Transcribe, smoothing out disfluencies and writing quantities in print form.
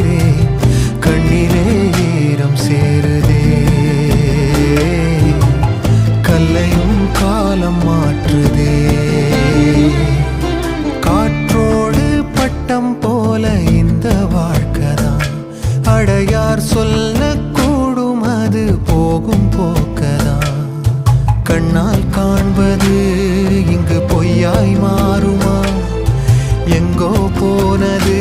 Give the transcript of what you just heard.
உயிரே கண்ணிலே ஈரம் சேருதே. கல்லையும் காலம் மாற்றுதே. காற்றோடு பட்டம் போல இந்த வாழ்க்கைதான். அடையார் சொல்லக்கூடும் அது போகும் போக்கதான். கண்ணால் காண்பது இங்கு பொய்யாய் மாறுமா? எங்கோ போனது